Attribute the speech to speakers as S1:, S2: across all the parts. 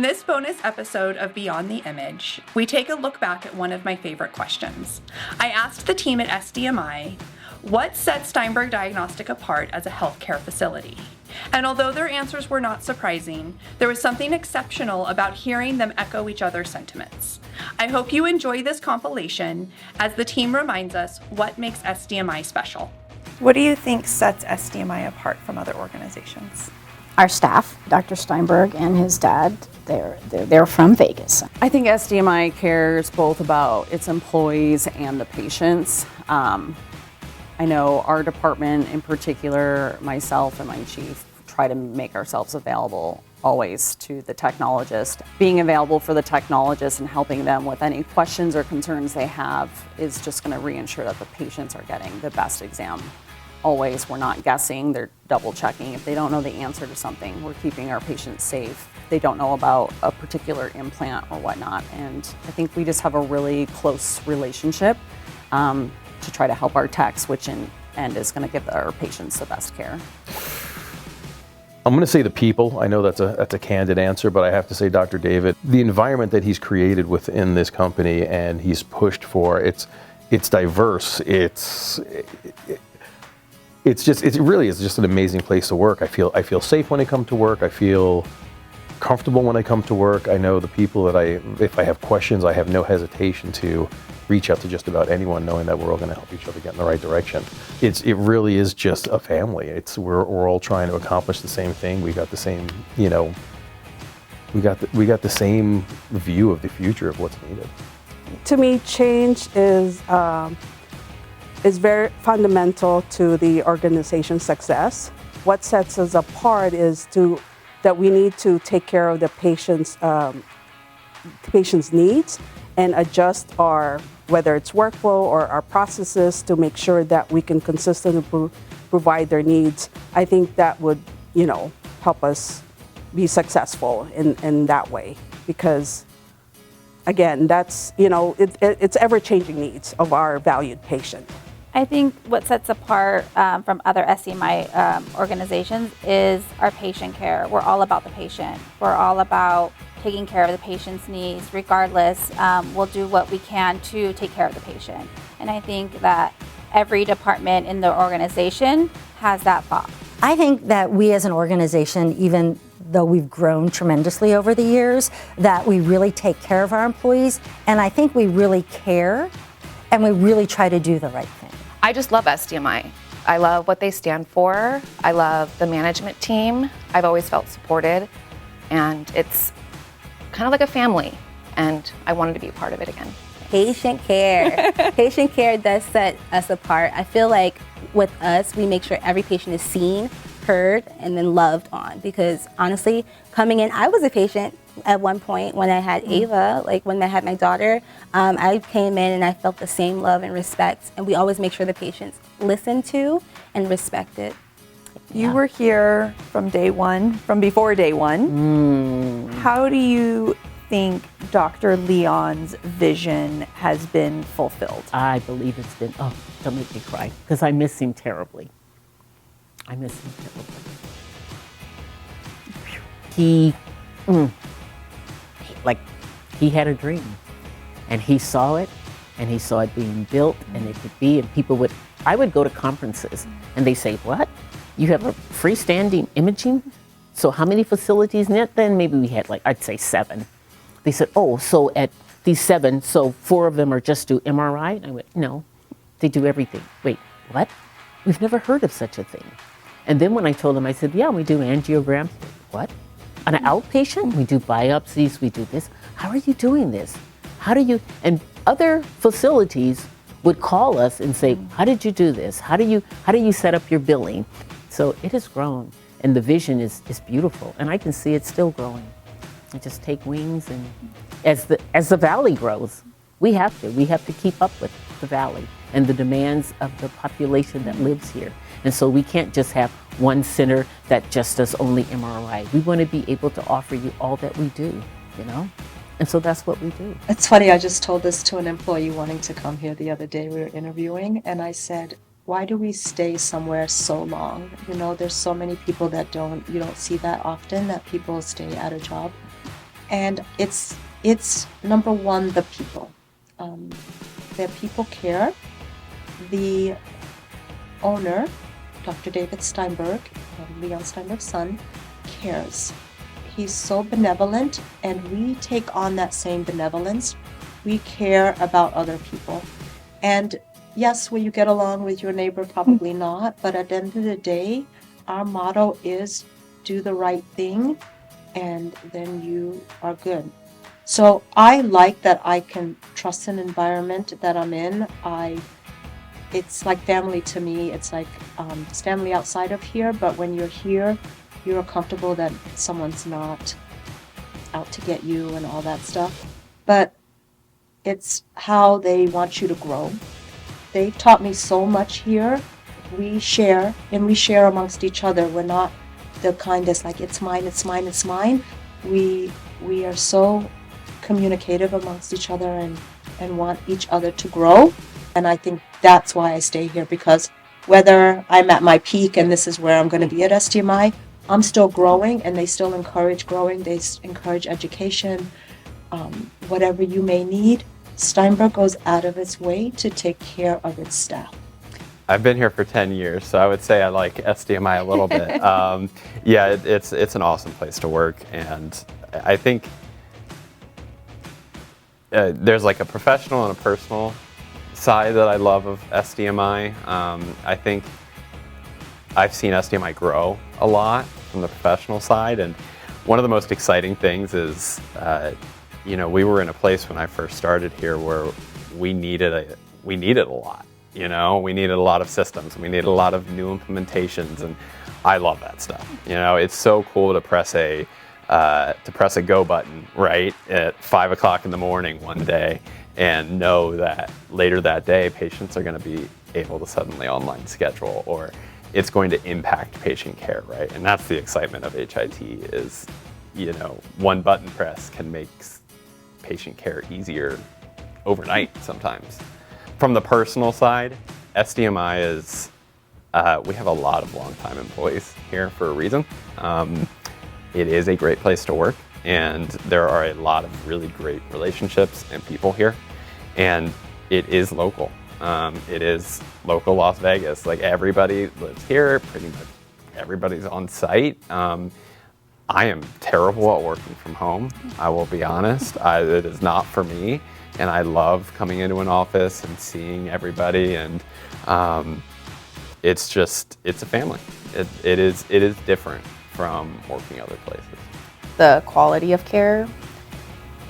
S1: this bonus episode of Beyond the Image, we take a look back at one of my favorite questions. I asked the team at SDMI, what sets Steinberg Diagnostic apart as a healthcare facility? And although their answers were not surprising, there was something exceptional about hearing them echo each other's sentiments. I hope you enjoy this compilation as the team reminds us what makes SDMI special. What do you think sets SDMI apart from other organizations?
S2: Our staff, Dr. Steinberg and his dad, they're from Vegas.
S3: I think SDMI cares both about its employees and the patients. I know our department in particular, myself and my chief, try to make ourselves available always to the technologist. Being available for the technologist and helping them with any questions or concerns they have is just going to reassure that the patients are getting the best exam. Always, we're not guessing, they're double checking. If they don't know the answer to something, we're keeping our patients safe. They don't know about a particular implant or whatnot. And I think we just have a really close relationship to try to help our techs, which in end is going to give our patients the best care.
S4: I'm going to say the people. I know that's a candid answer, but I have to say Dr. David, the environment that he's created within this company and he's pushed for, it's diverse. It really is just an amazing place to work. I feel safe when I come to work. I feel comfortable when I come to work. I know the people that if I have questions, I have no hesitation to reach out to just about anyone, knowing that we're all going to help each other get in the right direction. It really is just a family. We're all trying to accomplish the same thing. We got the same, we got the same view of the future of what's needed.
S5: To me, change is very fundamental to the organization's success. What sets us apart is that we need to take care of the patient's needs and adjust whether it's workflow or our processes to make sure that we can consistently provide their needs. I think that would, help us be successful in that way, because again, that's, it's ever-changing needs of our valued patient.
S6: I think what sets apart from other SDMI organizations is our patient care. We're all about the patient. We're all about taking care of the patient's needs. Regardless, we'll do what we can to take care of the patient. And I think that every department in the organization has that thought.
S2: I think that we as an organization, even though we've grown tremendously over the years, that we really take care of our employees. And I think we really care and we really try to do the right thing.
S7: I just love SDMI. I love what they stand for. I love the management team. I've always felt supported, and it's kind of like a family, and I wanted to be a part of it again.
S8: Patient care. Patient care does set us apart. I feel like with us, we make sure every patient is seen, heard, and then loved on, because honestly, coming in, I was a patient at one point when I had Ava, like when I had my daughter. I came in and I felt the same love and respect, and we always make sure the patients listened to and respected.
S1: You were here from day one, from before day one. How do you think Dr. Leon's vision has been fulfilled?
S9: I believe it's been, don't make me cry, because I miss him terribly. He had a dream, and he saw it being built, and it could be, and I would go to conferences, and they say, what? You have a freestanding imaging? So how many facilities net then? Maybe we had I'd say 7. They said, so at these 7, so 4 of them are just do MRI? And I went, no, they do everything. Wait, what? We've never heard of such a thing. And then when I told them, I said, yeah, we do angiograms. What? On an outpatient? We do biopsies, we do this. How are you doing this? And other facilities would call us and say, how did you do this? How do you set up your billing? So it has grown, and the vision is beautiful, and I can see it still growing. It just take wings, and as the valley grows, we have to keep up with the valley and the demands of the population that lives here. And so we can't just have one center that just does only MRI. We want to be able to offer you all that we do, And so that's what we do.
S10: It's funny, I just told this to an employee wanting to come here the other day. We were interviewing, and I said, why do we stay somewhere so long? There's so many people that you don't see that often, that people stay at a job. And it's number one, the people. Their people care. The owner, Dr. David Steinberg, Leon Steinberg's son, cares. He's so benevolent, and we take on that same benevolence. We care about other people. And yes, will you get along with your neighbor? Probably not. But at the end of the day, our motto is do the right thing, and then you are good. So I like that I can trust an environment that I'm in. It's like family to me. It's like it's family outside of here, but when you're here, you're comfortable that someone's not out to get you and all that stuff. But it's how they want you to grow. They've taught me so much here. We share, and we share amongst each other. We're not the kind that's like, it's mine, it's mine, it's mine. We are so communicative amongst each other and want each other to grow. And I think that's why I stay here, because whether I'm at my peak and this is where I'm going to be at SDMI, I'm still growing, and they still encourage growing. They encourage education, whatever you may need. Steinberg goes out of its way to take care of its staff.
S11: I've been here for 10 years, so I would say I like SDMI a little bit. Yeah, it's an awesome place to work, and I think there's like a professional and a personal side that I love of SDMI. I think I've seen SDMI grow a lot from the professional side, and one of the most exciting things is, we were in a place when I first started here where we needed a lot. We needed a lot of systems. We needed a lot of new implementations, and I love that stuff. It's so cool to press a go button right at 5 o'clock in the morning one day and know that later that day patients are going to be able to suddenly online schedule, or it's going to impact patient care, right? And that's the excitement of HIT is, one button press can make patient care easier overnight sometimes. From the personal side, SDMI is, we have a lot of longtime employees here for a reason. It is a great place to work, and there are a lot of really great relationships and people here, and it is local. It is local Las Vegas. Like, everybody lives here, pretty much everybody's on site. I am terrible at working from home, I will be honest. It is not for me, and I love coming into an office and seeing everybody, and it's a family. It is different from working other places.
S12: The quality of care,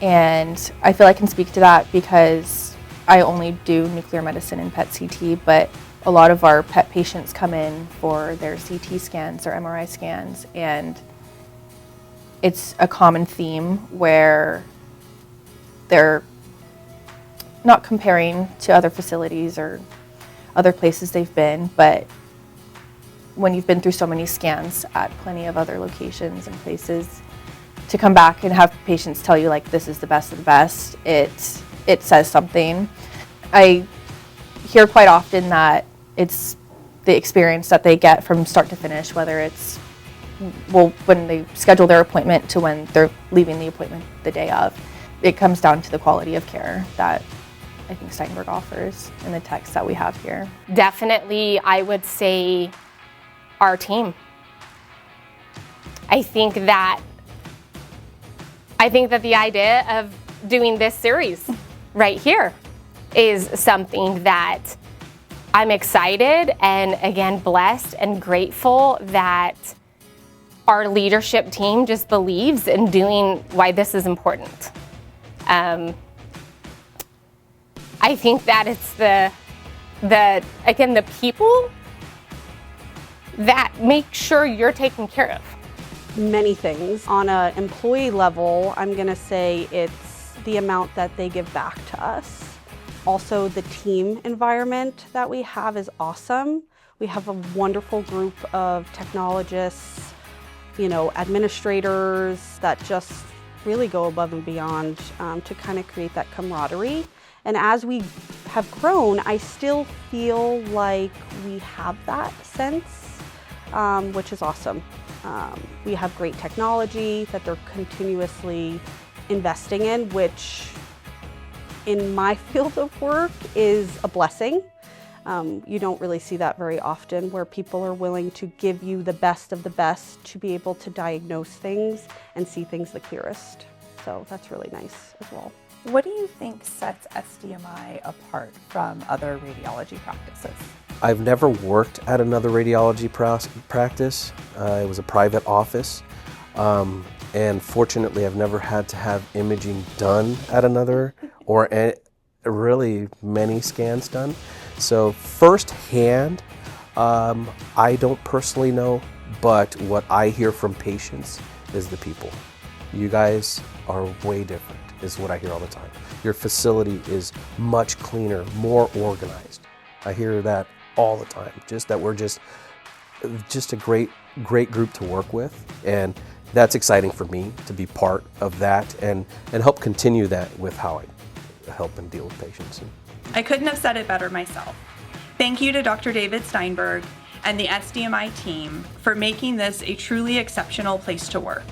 S12: and I feel I can speak to that because I only do nuclear medicine and PET CT, but a lot of our PET patients come in for their CT scans or MRI scans, and it's a common theme where they're not comparing to other facilities or other places they've been, but when you've been through so many scans at plenty of other locations and places, to come back and have patients tell you, like, this is the best of the best, it says something. I hear quite often that it's the experience that they get from start to finish, whether it's when they schedule their appointment to when they're leaving the appointment the day of. It comes down to the quality of care that I think Steinberg offers and the techs that we have here.
S13: Definitely, I would say our team. I think that the idea of doing this series right here is something that I'm excited and, again, blessed and grateful that our leadership team just believes in doing why this is important. I think that it's the people that make sure you're taken care of.
S5: Many things. On an employee level, I'm going to say it's the amount that they give back to us. Also, the team environment that we have is awesome. We have a wonderful group of technologists, administrators that just really go above and beyond to kind of create that camaraderie. And as we have grown, I still feel like we have that sense, which is awesome. We have great technology that they're continuously investing in, which in my field of work is a blessing. You don't really see that very often, where people are willing to give you the best of the best to be able to diagnose things and see things the clearest. So that's really nice as well.
S1: What do you think sets SDMI apart from other radiology practices?
S14: I've never worked at another radiology practice. It was a private office. And fortunately, I've never had to have imaging done at another, or really many scans done. So firsthand, I don't personally know, but what I hear from patients is the people. You guys are way different, is what I hear all the time. Your facility is much cleaner, more organized. I hear that all the time, just that we're just a great group to work with. And that's exciting for me to be part of that and help continue that with how I help and deal with patients.
S1: I couldn't have said it better myself. Thank you to Dr. David Steinberg and the SDMI team for making this a truly exceptional place to work.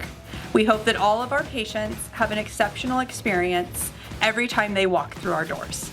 S1: We hope that all of our patients have an exceptional experience every time they walk through our doors.